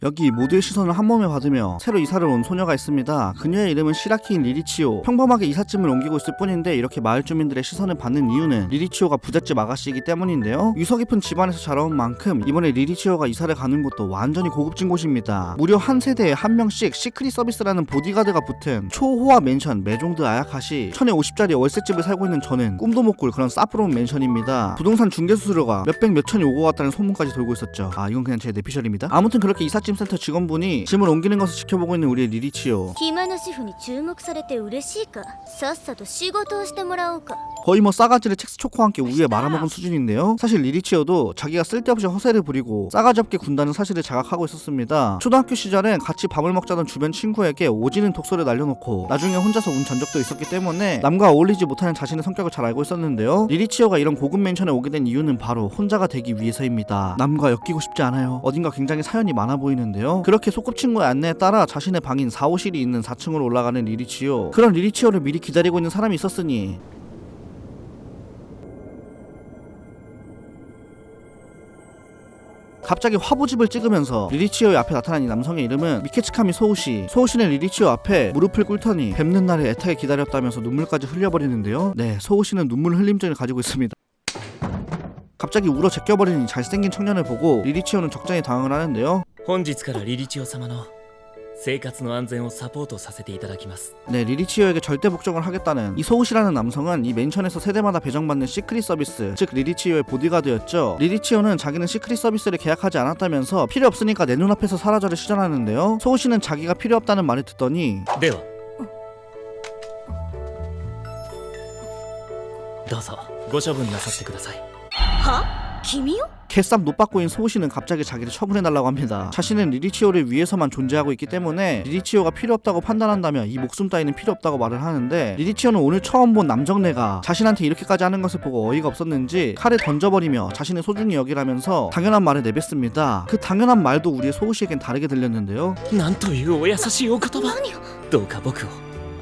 여기 모두의 시선을 한 몸에 받으며 새로 이사를 온 소녀가 있습니다. 그녀의 이름은 시라키인 리리치오. 평범하게 이삿짐을 옮기고 있을 뿐인데 이렇게 마을 주민들의 시선을 받는 이유는 리리치오가 부잣집 아가씨이기 때문인데요. 유서 깊은 집안에서 자라온 만큼 이번에 리리치오가 이사를 가는 곳도 완전히 고급진 곳입니다. 무려 한 세대에 한 명씩 시크릿 서비스라는 보디가드가 붙은 초호화 맨션 메종드 아야카시. 1050짜리 월세집을 살고 있는 저는 꿈도 못 꿀 그런 싸프로운 맨션입니다. 부동산 중개수수료가 몇백 몇천이 오고 갔다는 소문까지 돌고 있었죠. 이건 그냥 제 내피셜입니다. 아무튼 그렇게 이삿짐 센터 직원분이 짐을 옮기는 것을 지켜보고 있는 우리의 리리치오. 暇な主婦に注目されて嬉しいかさっさと仕事をしてもらおうか 거의 뭐 싸가지를 첵스초코와 함께 우유에 말아먹은 수준인데요. 사실 리리치오도 자기가 쓸데없이 허세를 부리고 싸가지 없게 군다는 사실을 자각하고 있었습니다. 초등학교 시절엔 같이 밥을 먹자던 주변 친구에게 오지는 독소를 날려놓고 나중에 혼자서 운 전적도 있었기 때문에 남과 어울리지 못하는 자신의 성격을 잘 알고 있었는데요. 리리치오가 이런 고급 맨션에 오게 된 이유는 바로 혼자가 되기 위해서입니다. 남과 엮이고 싶지 않아요. 어딘가 굉장히 사연이 많아 보이는데요. 그렇게 소꿉친구의 안내에 따라 자신의 방인 4호실이 있는 4층으로 올라가는 리리치오. 그런 리리치오를 미리 기다리고 있는 사람이 있었으니 갑자기 화보집을 찍으면서 리리치오의 앞에 나타난 이 남성의 이름은 미케츠카미 소우시. 소우시는 리리치오 앞에 무릎을 꿇더니 뵙는 날을 애타게 기다렸다면서 눈물까지 흘려버리는데요. 네, 소우시는 눈물 흘림증을 가지고 있습니다. 갑자기 울어 제껴버리는 이 잘생긴 청년을 보고 리리치오는 적잖이 당황을 하는데요. 本日からリリチオ様の生活の安全をサポートさせていただきます。 네, 리리치오에게 절대 복종을 하겠다는 이 소우시라는 남성은 이 맨션에서 세대마다 배정받는 시크릿 서비스, 즉 리리치오의 보디가드였죠. 리리치오는 자기는 시크릿 서비스를 계약하지 않았다면서 필요 없으니까 내 눈앞에서 사라져를 시전하는데요. 소우시는 자기가 필요 없다는 말을 듣더니 ではどうぞご処分なさってください。は君よ 개쌈 노빠꾸인 소우시는 갑자기 자기를 처분해달라고 합니다. 자신은 리리치오를 위해서만 존재하고 있기 때문에 리리치오가 필요 없다고 판단한다면 이 목숨 따위는 필요 없다고 말을 하는데 리리치오는 오늘 처음 본 남정네가 자신한테 이렇게까지 하는 것을 보고 어이가 없었는지 칼을 던져버리며 자신을 소중히 여기라면서 당연한 말을 내뱉습니다. 그 당연한 말도 우리의 소우시에겐 다르게 들렸는데요. なんというお優しいお言葉。どうか僕を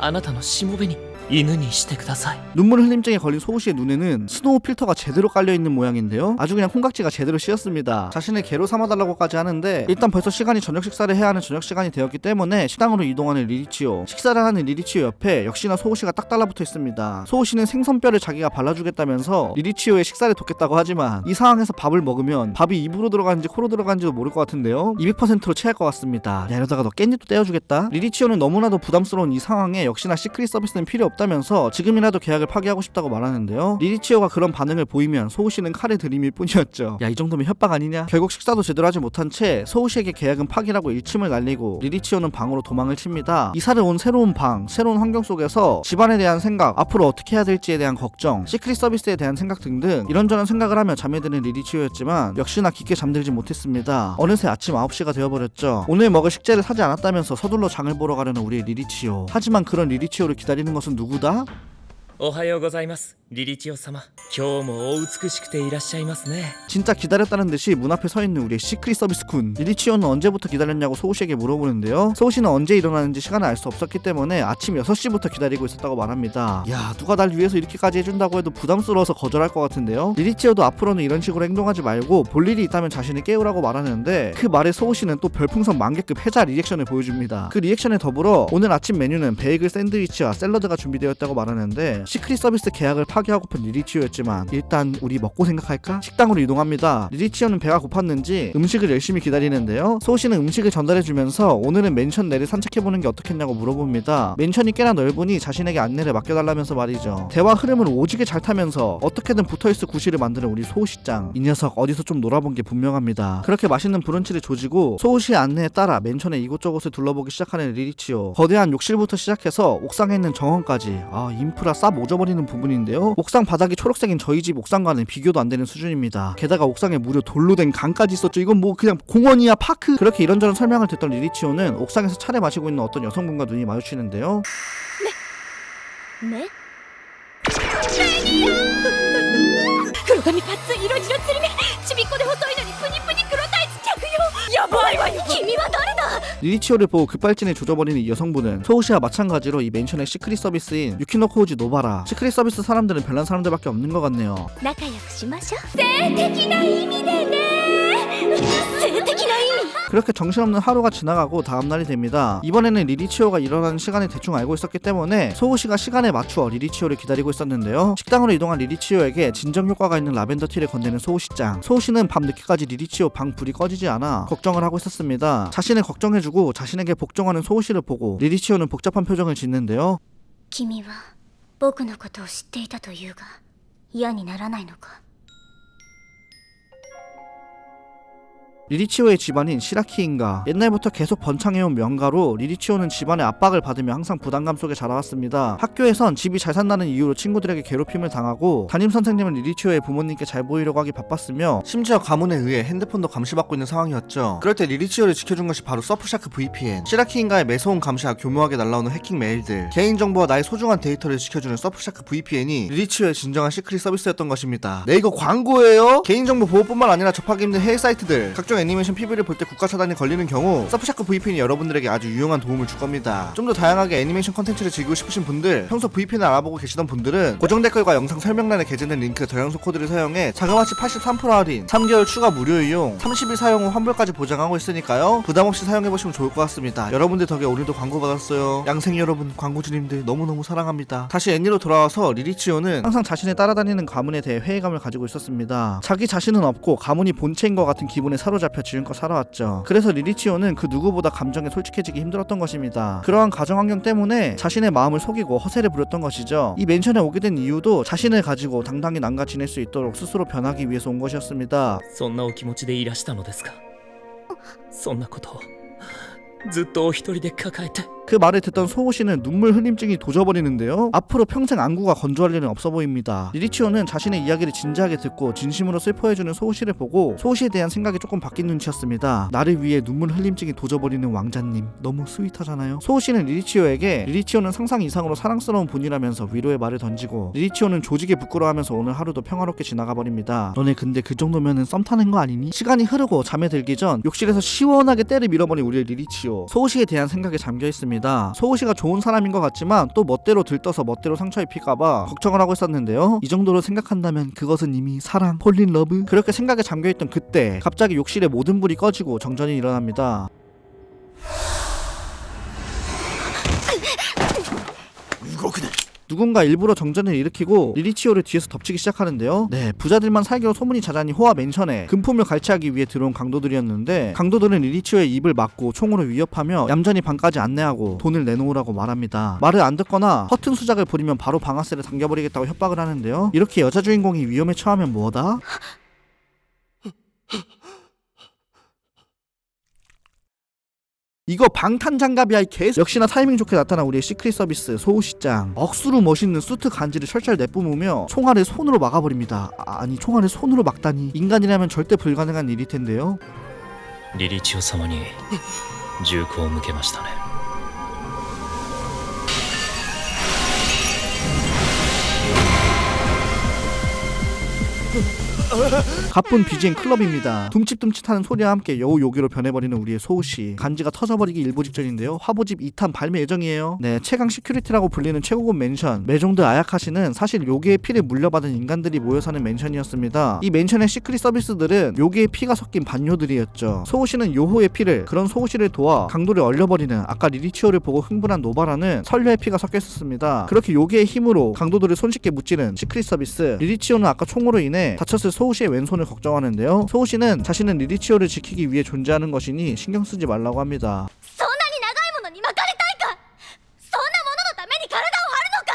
あなたのしもべに犬にしてください。 눈물 흘림증에 걸린 소우시의 눈에는 스노우 필터가 제대로 깔려있는 모양인데요. 아주 그냥 콩깍지가 제대로 씌었습니다. 자신을 개로 삼아달라고까지 하는데 일단 벌써 시간이 저녁 식사를 해야 하는 저녁 시간이 되었기 때문에 식당으로 이동하는 리리치오. 식사를 하는 리리치오 옆에 역시나 소우시가 딱 달라붙어 있습니다. 소우시는 생선뼈를 자기가 발라주겠다면서 리리치오의 식사를 돕겠다고 하지만 이 상황에서 밥을 먹으면 밥이 입으로 들어가는지 코로 들어가는지도 모를 것 같은데요. 200%로 체할 것 같습니다. 야, 이러다가 너 깻잎도 떼어주겠다. 리리치오는 너무나도 부담스러운 이 상황에 역시나 시크릿 서비스는 필요 없다면서 지금이라도 계약을 파기하고 싶다고 말하는데요. 리리치오가 그런 반응을 보이면 소우시는 칼을 들이밀 뿐이었죠. 야, 이 정도면 협박 아니냐? 결국 식사도 제대로 하지 못한 채 소우시에게 계약은 파기라고 일침을 날리고 리리치오는 방으로 도망을 칩니다. 이사를 온 새로운 방, 새로운 환경 속에서 집안에 대한 생각, 앞으로 어떻게 해야 될지에 대한 걱정, 시크릿 서비스에 대한 생각 등등 이런저런 생각을 하며 잠에 드는 리리치오였지만 역시나 깊게 잠들지 못했습니다. 어느새 아침 9시가 되어버렸죠. 오늘 먹을 식재를 사지 않았다면서 서둘러 장을 보러 가려는 우리의 리리치오. 하지만 그런 리리치오를 기다리는 것은 누구다? おはようございます、リリチオ様。今日もお美しくていらっしゃいますね。 진짜 기다렸다는 듯이 문 앞에 서 있는 우리의 시크릿 서비스 군. 리리치오는 언제부터 기다렸냐고 소우시에게 물어보는데요. 소우시는 언제 일어나는지 시간을 알 수 없었기 때문에 아침 6시부터 기다리고 있었다고 말합니다. 야, 누가 날 위해서 이렇게까지 해준다고 해도 부담스러워서 거절할 것 같은데요. 리리치오도 앞으로는 이런 식으로 행동하지 말고 볼 일이 있다면 자신을 깨우라고 말하는데 그 말에 소우시는 또 별풍선 만개급 해자 리액션을 보여줍니다. 그 리액션에 더불어 오늘 아침 메뉴는 베이글 샌드위치와 샐러드가 준비되었다고 말하는데 시크릿 서비스 계약을 파기하고픈 리리치오였지만 일단 우리 먹고 생각할까? 식당으로 이동합니다. 리리치오는 배가 고팠는지 음식을 열심히 기다리는데요. 소우시는 음식을 전달해주면서 오늘은 맨션 내를 산책해보는 게 어떻겠냐고 물어봅니다. 맨션이 꽤나 넓으니 자신에게 안내를 맡겨달라면서 말이죠. 대화 흐름을 오지게 잘 타면서 어떻게든 붙어있을 구실을 만드는 우리 소우시짱. 이 녀석 어디서 좀 놀아본 게 분명합니다. 그렇게 맛있는 브런치를 조지고 소우시의 안내에 따라 맨션의 이곳저곳을 둘러보기 시작하는 리리치오. 거대한 욕실부터 시작해서 옥상에 있는 정원까지 인프라 싹 오져버리는 부분인데요. 옥상 바닥이 초록색인 저희 집 옥상과는 비교도 안 되는 수준입니다. 게다가 옥상에 무려 돌로 된 강까지 있었죠. 이건 뭐 그냥 공원이야 파크. 그렇게 이런저런 설명을 듣던 리리치오는 옥상에서 차를 마시고 있는 어떤 여성분과 눈이 마주치는데요. ね黒髪パッツン色白つり目ちびっこで細いのにプニプニ黒タイツ着用やばいわよ君は誰だ 리리치오를 보고 급발진을 조져버리는 이 여성분은 소우시와 마찬가지로 이 맨션의 시크릿 서비스인 유키노 코우지 노바라. 시크릿 서비스 사람들은 별난 사람들밖에 없는 것 같네요. 仲良くしましょう性的な意味でね性的的な意味。 그렇게 정신없는 하루가 지나가고 다음날이 됩니다. 이번에는 리리치오가 일어나는 시간을 대충 알고 있었기 때문에 소우시가 시간에 맞추어 리리치오를 기다리고 있었는데요. 식당으로 이동한 리리치오에게 진정 효과가 있는 라벤더 티를 건네는 소우시짱. 소우시는 밤 늦게까지 리리치오 방 불이 꺼지지 않아 걱정을 하고 있었습니다. 자신을 걱정해주고 자신에게 복종하는 소우시를 보고 리리치오는 복잡한 표정을 짓는데요. 君は僕のことを知っていたというが嫌にならないのか。 리리치오의 집안인 시라키인가. 옛날부터 계속 번창해온 명가로 리리치오는 집안의 압박을 받으며 항상 부담감 속에 자라왔습니다. 학교에선 집이 잘 산다는 이유로 친구들에게 괴롭힘을 당하고 담임선생님은 리리치오의 부모님께 잘 보이려고 하기 바빴으며 심지어 가문에 의해 핸드폰도 감시받고 있는 상황이었죠. 그럴 때 리리치오를 지켜준 것이 바로 서프샤크 VPN. 시라키인가의 매서운 감시와 교묘하게 날라오는 해킹 메일들, 개인정보와 나의 소중한 데이터를 지켜주는 서프샤크 VPN이 리리치오의 진정한 시크릿 서비스였던 것입니다. 네, 이거 광고예요? 개인정보 보호뿐만 아니라 접하기 힘든 해외 사이트들, 각종 애니메이션 PV를 볼 때 국가 차단이 걸리는 경우 서프샤크 VPN이 여러분들에게 아주 유용한 도움을 줄 겁니다. 좀 더 다양하게 애니메이션 컨텐츠를 즐기고 싶으신 분들, 평소 VPN을 알아보고 계시던 분들은 고정 댓글과 영상 설명란에 게재된 링크 저장소 코드를 사용해 자그마치 83% 할인, 3개월 추가 무료 이용, 30일 사용 후 환불까지 보장하고 있으니까요. 부담없이 사용해보시면 좋을 것 같습니다. 여러분들 덕에 오늘도 광고 받았어요. 양생 여러분, 광고주님들 너무너무 사랑합니다. 다시 애니로 돌아와서 리리치오는 항상 자신의 따라다니는 가문에 대해 회의감을 가지고 있었습니다. 자기 자신은 없고 가문이 본체인 것 같은 기분에 사로잡혀 지금껏 살아왔죠. 그래서 리리치오는 그 누구보다 감정에 솔직해지기 힘들었던 것입니다. 그러한 가정환경 때문에 자신의 마음을 속이고 허세를 부렸던 것이죠. 이 맨션에 오게 된 이유도 자신을 가지고 당당히 남과 지낼 수 있도록 스스로 변하기 위해서 온 것이었습니다. そんなお気持ちでいらしたのですか。そんなことをずっとお一人で抱えて。 그 말을 듣던 소호씨는 눈물 흘림증이 도져버리는데요. 앞으로 평생 안구가 건조할 일은 없어 보입니다. 리리치오는 자신의 이야기를 진지하게 듣고 진심으로 슬퍼해주는 소호씨를 보고 소호씨에 대한 생각이 조금 바뀐 눈치였습니다. 나를 위해 눈물 흘림증이 도져버리는 왕자님, 너무 스윗하잖아요. 소호씨는 리리치오는 상상 이상으로 사랑스러운 분이라면서 위로의 말을 던지고 리리치오는 조직에 부끄러워하면서 오늘 하루도 평화롭게 지나가 버립니다. 너네 근데 그 정도면은 썸 타는 거 아니니? 시간이 흐르고 잠에 들기 전 욕실에서 시원하게 때를 밀어버린 우리의 리리치오. 소호씨에 대한 생각에 잠겨 있습니다. 소호씨가 좋은 사람인 것 같지만 또 멋대로 들떠서 멋대로 상처 입힐까봐 걱정을 하고 있었는데요. 이 정도로 생각한다면 그것은 이미 사랑, 폴린 러브. 그렇게 생각에 잠겨있던 그때 갑자기 욕실의 모든 불이 꺼지고 정전이 일어납니다. 누군가 일부러 정전을 일으키고 리리치오를 뒤에서 덮치기 시작하는데요. 네, 부자들만 살기로 소문이 자자니 호화 맨션에 금품을 갈취하기 위해 들어온 강도들이었는데 강도들은 리리치오의 입을 막고 총으로 위협하며 얌전히 방까지 안내하고 돈을 내놓으라고 말합니다. 말을 안 듣거나 허튼 수작을 부리면 바로 방아쇠를 당겨버리겠다고 협박을 하는데요. 이렇게 여자 주인공이 위험에 처하면 뭐다? 이거 방탄장갑이야 이 개. 역시나 타이밍 좋게 나타난 우리의 시크릿 서비스 소우시짱. 억수로 멋있는 수트 간지를 철철 내뿜으며 총알을 손으로 막아버립니다. 아니 총알을 손으로 막다니. 인간이라면 절대 불가능한 일일 텐데요. リリチオ様に銃口を向けましたね。 가쁜 BGM 클럽입니다. 둠칫둠칫하는 소리와 함께 여우 요괴로 변해버리는 우리의 소우씨. 간지가 터져버리기 일보 직전인데요. 화보집 2탄 발매 예정이에요. 네, 최강 시큐리티라고 불리는 최고급 맨션 메종드 아야카시는 사실 요괴의 피를 물려받은 인간들이 모여 사는 맨션이었습니다. 이 맨션의 시크릿 서비스들은 요괴의 피가 섞인 반요들이었죠. 소우씨는 요호의 피를, 그런 소우씨를 도와 강도를 얼려버리는 아까 리리치오를 보고 흥분한 노바라는 선녀의 피가 섞여 있었습니다. 그렇게 요괴의 힘으로 강도들을 손쉽게 무찌른 시크릿 서비스. 리리치오는 아까 총으로 인해 다쳤을 소우씨의 왼손을 걱정하는데요. 소우씨는 자신은 리리치오를 지키기 위해 존재하는 것이니 신경 쓰지 말라고 합니다. そんなに長いものに巻かれたいか。そんなもののために体を張るのか。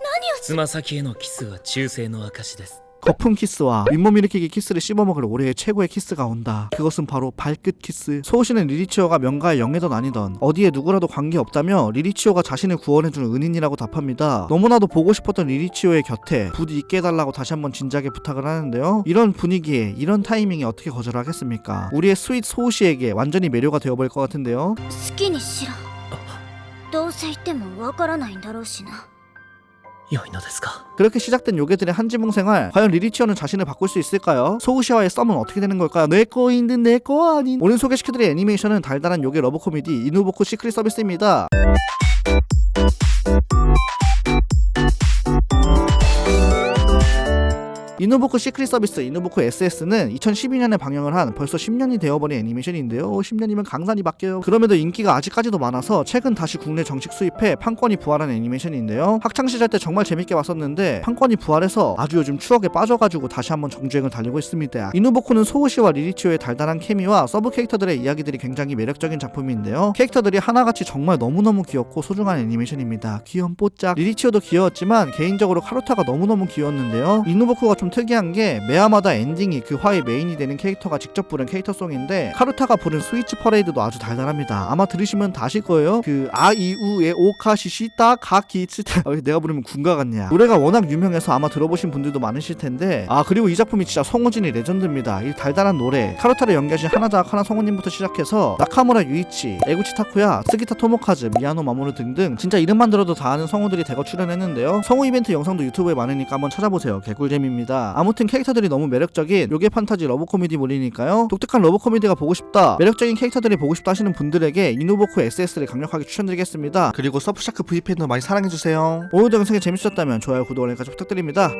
何をつま先へのキスは忠誠の証です。 거품 키스와 윗몸 일으키기 키스를 씹어먹을 올해의 최고의 키스가 온다. 그것은 바로 발끝 키스. 소우씨는 리리치오가 명가의 영예던 아니던 어디에 누구라도 관계없다며 리리치오가 자신을 구원해주는 은인이라고 답합니다. 너무나도 보고 싶었던 리리치오의 곁에 부디 있게 해달라고 다시 한번 진지하게 부탁을 하는데요. 이런 분위기에 이런 타이밍에 어떻게 거절하겠습니까? 우리의 스윗 소우씨에게 완전히 매료가 되어버릴 것 같은데요. 好きにしろ。どうせ言ってもわからないんだろうしな。 良いのですか。 그렇게 시작된 요괴들의 한지붕 생활. 과연 리리치오는 자신을 바꿀 수 있을까요? 소우시와의 썸은 어떻게 되는 걸까요? 내 거인 듯 내 거 아닌. 오늘 소개시켜드릴 애니메이션은 달달한 요괴 러브 코미디 이누보쿠 시크릿 서비스입니다. 이누보쿠 시크릿 서비스 이누보쿠 SS는 2012년에 방영을 한 벌써 10년이 되어버린 애니메이션인데요. 10년이면 강산이 바뀌어요. 그럼에도 인기가 아직까지도 많아서 최근 다시 국내 정식 수입해 판권이 부활한 애니메이션인데요. 학창시절 때 정말 재밌게 봤었는데 판권이 부활해서 아주 요즘 추억에 빠져가지고 다시 한번 정주행을 달리고 있습니다. 이누보쿠는 소우시와 리리치오의 달달한 케미와 서브 캐릭터들의 이야기들이 굉장히 매력적인 작품인데요. 캐릭터들이 하나같이 정말 너무너무 귀엽고 소중한 애니메이션입니다. 귀염 뽀짝. 리리치오도 귀여웠지만 개인적으로 카루타가 너무너무 귀여웠는데요. 이누보쿠가 좀 특이한 게 매화마다 엔딩이 그 화의 메인이 되는 캐릭터가 직접 부른 캐릭터송인데 카루타가 부른 스위치 퍼레이드도 아주 달달합니다. 아마 들으시면 다 아실 거예요. 그 아이우의 오카시시타 가키츠타 내가 부르면 군가 같냐. 노래가 워낙 유명해서 아마 들어보신 분들도 많으실 텐데 그리고 이 작품이 진짜 성우진이 레전드입니다. 이 달달한 노래 카루타를 연기하신 하나자악 하나 성우님부터 시작해서 나카무라 유이치, 에구치 타쿠야, 스기타 토모카즈, 미야노 마모루 등등 진짜 이름만 들어도 다 아는 성우들이 대거 출연했는데요. 성우 이벤트 영상도 유튜브에 많으니까 한번 찾아보세요. 개꿀잼입니다. 아무튼 캐릭터들이 너무 매력적인 요괴 판타지 러브 코미디 몰리니까요. 독특한 러브 코미디가 보고 싶다, 매력적인 캐릭터들이 보고 싶다 하시는 분들에게 이누보쿠 SS를 강력하게 추천드리겠습니다. 그리고 서프샤크 V팬도 많이 사랑해주세요. 오늘도 영상이 재밌으셨다면 좋아요, 구독, 알림까지 부탁드립니다.